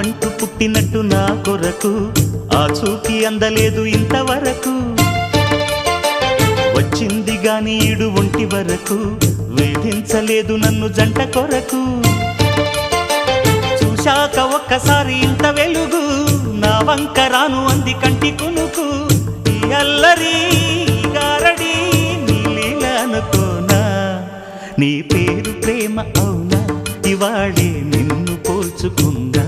నువ్వంటూ పుట్టినట్టు నా కొరకు ఆ చూపి అందలేదు ఇంతవరకు వచ్చింది గాని ఈడు ఒంటి వరకు వేధించలేదు నన్ను జంట కొరకు చూశాక ఒక్కసారి ఇంత వెలుగు నా వంక రాను అంది కంటి కునుకు ఈ అల్లరి గారడి నీ లీల అనుకోనా నీ పేరు ప్రేమ అవునా ఇవాళే నిన్ను పోల్చుకుందా